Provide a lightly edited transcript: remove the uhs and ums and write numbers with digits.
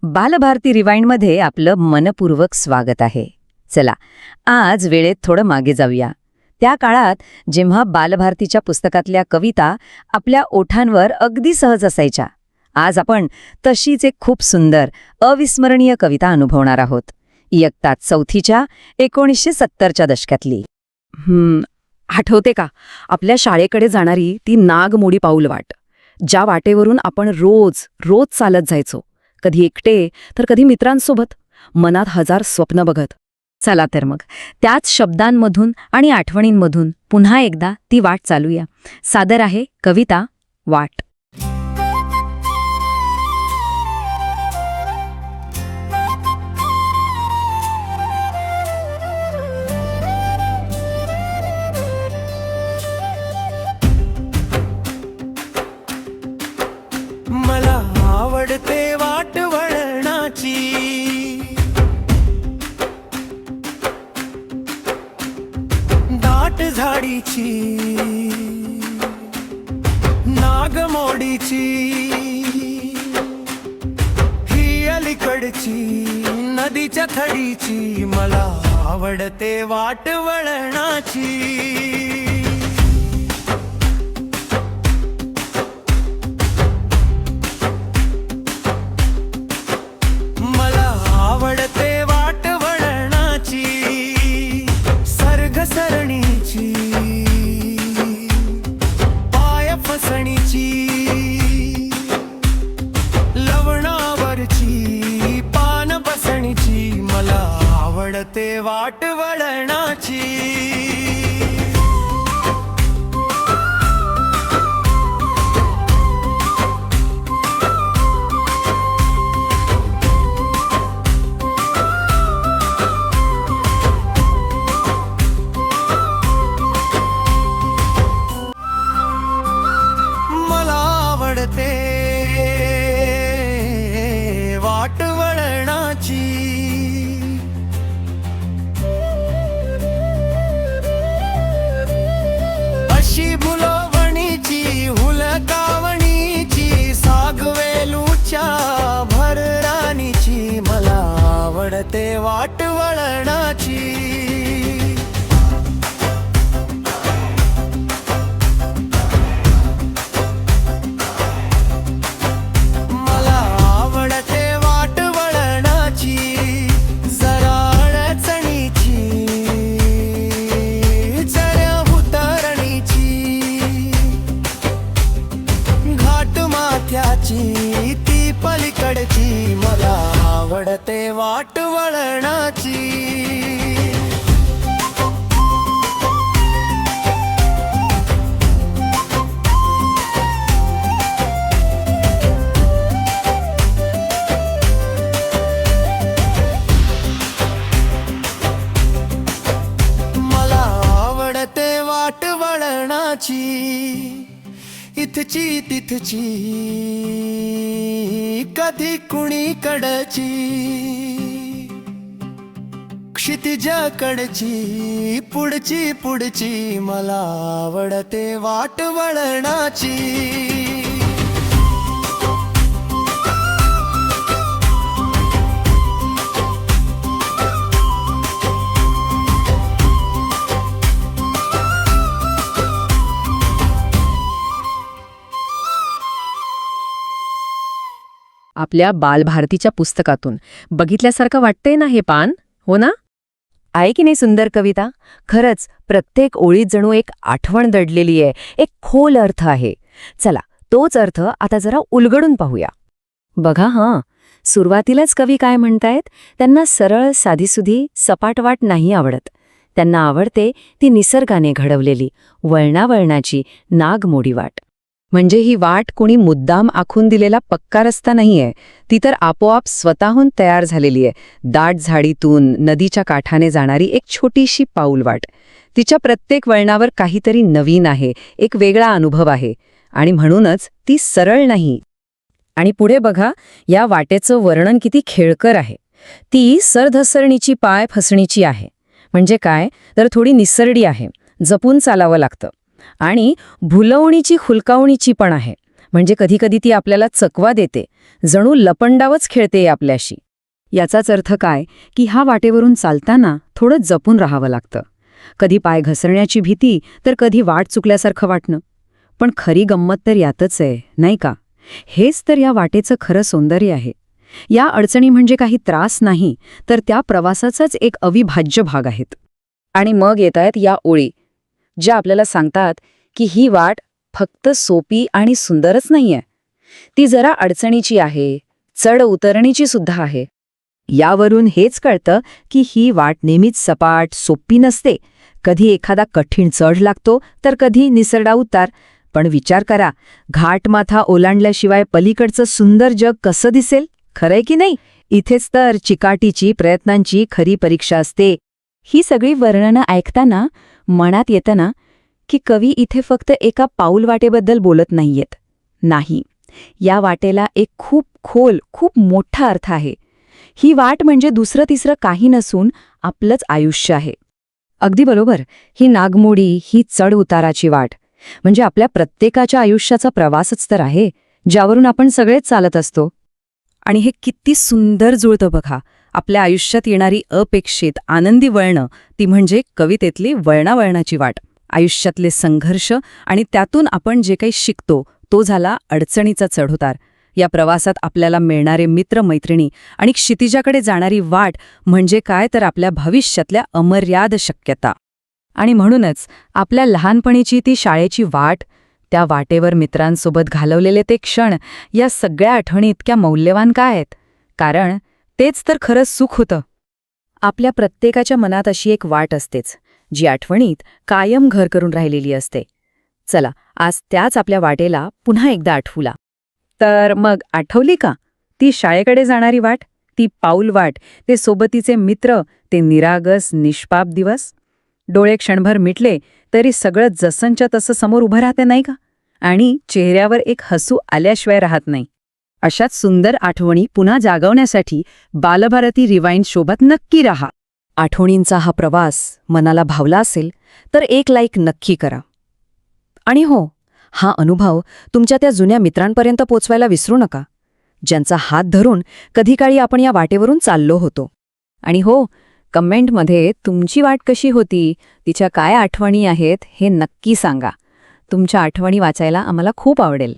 बालभारती रिवाइंडमध्ये आपलं मनपूर्वक स्वागत आहे. चला, आज वेळेत थोडं मागे जाऊया. त्या काळात जेव्हा बालभारतीच्या पुस्तकातल्या कविता आपल्या ओठांवर अगदी सहज असायच्या, आज आपण तशीच एक खूप सुंदर, अविस्मरणीय कविता अनुभवणार आहोत. इयत्ता चौथीच्या 1970च्या दशकातली. आठवते का आपल्या शाळेकडे जाणारी ती नागमोडी पाऊल वाट, ज्या वाटेवरून आपण रोज रोज चालत जायचो, कधी एकटे तर कधी मित्रांसोबत, मनात हजार स्वप्न बघत. चला तर मग त्याच शब्दांमधून आणि आठवणींमधून पुन्हा एकदा ती वाट चालूया. सादर आहे कविता वाट. मला आवडते वाट वळणाची, दाट झाडीची, नागमोडीची, ही अलीकडची नदीच्या थडीची. मला आवडते वाट वळणाची. सरणीची, पाय फसणीची, लवणावरची, पान बसणीची. मला आवडते वाट वळणाची. वाट वळणाची. अशी भुलवणीची, हुलकावणीची, सागवेलूच्या भरराणीची. मला आवडते वाट वळणाची. ती पलीकडची. मला आवडते वाट वळणाची. मला आवडते वाट वळणाची. इथची तिथची, कधी कुणीकडची, क्षितिजाकडची, पुढची पुढची. मला आवडते वाट वळणाची. आपल्या बालभारतीच्या पुस्तकातून बघितल्यासारखं वाटतंय ना हे पान, हो ना? आहे की नाही सुंदर कविता? खरंच प्रत्येक ओळीत जणू एक आठवण दडलेली आहे, एक खोल अर्थ आहे. चला, तोच अर्थ आता जरा उलगडून पाहूया. बघा सुरुवातीलाच कवी काय म्हणतायत? त्यांना सरळ साधीसुधी सपाट वाट नाही आवडत. त्यांना आवडते ती निसर्गाने घडवलेली, वळणावळणाची नागमोडी वाट. म्हणजे ही वाट कोणी मुद्दाम आखून दिलेला पक्का रस्ता नाहीये, ती तर आपोआप स्वतःहून तयार झालेली आहे. दाट झाडीतून नदीच्या काठाने जाणारी एक छोटीशी पाऊलवाट. तिच्या प्रत्येक वळणावर काहीतरी नवीन आहे, एक वेगळा अनुभव आहे, आणि म्हणूनच ती सरळ नाही. आणि पुढे बघा, या वाटेचं वर्णन किती खेळकर आहे. ती सरधसरणीची, पाय फसणीची आहे. म्हणजे काय तर थोडी निसरडी आहे, जपून चालावं लागतं. आणि भुलवणीची, हुलकावणीची पण आहे. म्हणजे कधीकधी ती आपल्याला चकवा देते, जणू लपंडावच खेळते आपल्याशी. याचाच अर्थ काय की ह्या वाटेवरून चालताना थोडं जपून राहावं लागतं. कधी पाय घसरण्याची भीती, तर कधी वाट चुकल्यासारखं वाटणं. पण खरी गंमत तर यातच आहे, नाही का? हेच तर या वाटेचं खरं सौंदर्य आहे. या अडचणी म्हणजे काही त्रास नाही, तर त्या प्रवासाचाच एक अविभाज्य भाग आहेत. आणि मग येतायत या ओळी, ज्या आपल्याला सांगतात की ही वाट फक्त सोपी आणि सुंदरच नाहीये, ती जरा अडचणीची आहे, चढ उतरणीची सुद्धा आहे. यावरून हेच कळतं की ही वाट नेहमीच सपाट सोपी नसते. कधी एखादा कठीण चढ लागतो, तर कधी निसरडा उतार. पण विचार करा, घाटमाथा ओलांडल्याशिवाय पलीकडचं सुंदर जग कसं दिसेल? खरंय की नाही? इथेच तर चिकाटीची प्रयत्नांची खरी परीक्षा असते. ही सगळी वर्णनं ऐकताना मनात येतं ना की कवी इथे फक्त एका पाऊल वाटेबद्दल बोलत नाहीयेत. नाही, या वाटेला एक खूप खोल, खूप मोठा अर्थ आहे. ही वाट म्हणजे दुसरं तिसरं काही नसून आपलंच आयुष्य आहे. अगदी बरोबर. ही नागमोडी, ही चढ उताराची वाट म्हणजे आपल्या प्रत्येकाच्या आयुष्याचा प्रवासच तर आहे, ज्यावरून आपण सगळेच चालत असतो. आणि हे किती सुंदर जुळतं बघा. आपल्या आयुष्यात येणारी अपेक्षित आनंदी वळणं, ती म्हणजे कवितेतली वळणावळणाची वाट. आयुष्यातले संघर्ष आणि त्यातून आपण जे काही शिकतो, तो झाला अडचणीचा चढउतार. या प्रवासात आपल्याला मिळणारे मित्रमैत्रिणी आणि क्षितिजाकडे जाणारी वाट म्हणजे काय तर आपल्या भविष्यातल्या अमर्याद शक्यता. आणि म्हणूनच आपल्या लहानपणीची ती शाळेची वाट, त्या वाटेवर मित्रांसोबत घालवलेले ते क्षण, या सगळ्या आठवणी इतक्या मौल्यवान का आहेत? कारण तेच तर खरंच सुख होतं. आपल्या प्रत्येकाच्या मनात अशी एक वाट असतेच, जी आठवणीत कायम घर करून राहिलेली असते. चला, आज त्याच आपल्या वाटेला पुन्हा एकदा आठवूला. तर मग आठवली का ती शाळेकडे जाणारी वाट, ती पाऊल वाट, ते सोबतीचे मित्र, ते निरागस निष्पाप दिवस? डोळे क्षणभर मिटले तरी सगळं जसंच्या तसं समोर उभं राहते, नाही का? आणि चेहऱ्यावर एक हसू आल्याशिवाय राहत नाही. अशाच सुंदर आठवणी पुन्हा जागवण्यासाठी बालभारती रिवाइंड सोबत नक्की राहा. आठवणींचा हा प्रवास मनाला भावला असेल तर एक लाईक नक्की करा. आणि हो, हा अनुभव तुमच्या त्या जुन्या मित्रांपर्यंत पोचवायला विसरू नका, ज्यांचा हात धरून कधी काळी आपण या वाटेवरून चाललो होतो. आणि हो, कमेंटमध्ये तुमची वाट कशी होती, तिच्या काय आठवणी आहेत हे नक्की सांगा. तुमच्या आठवणी वाचायला आम्हाला खूप आवडेल.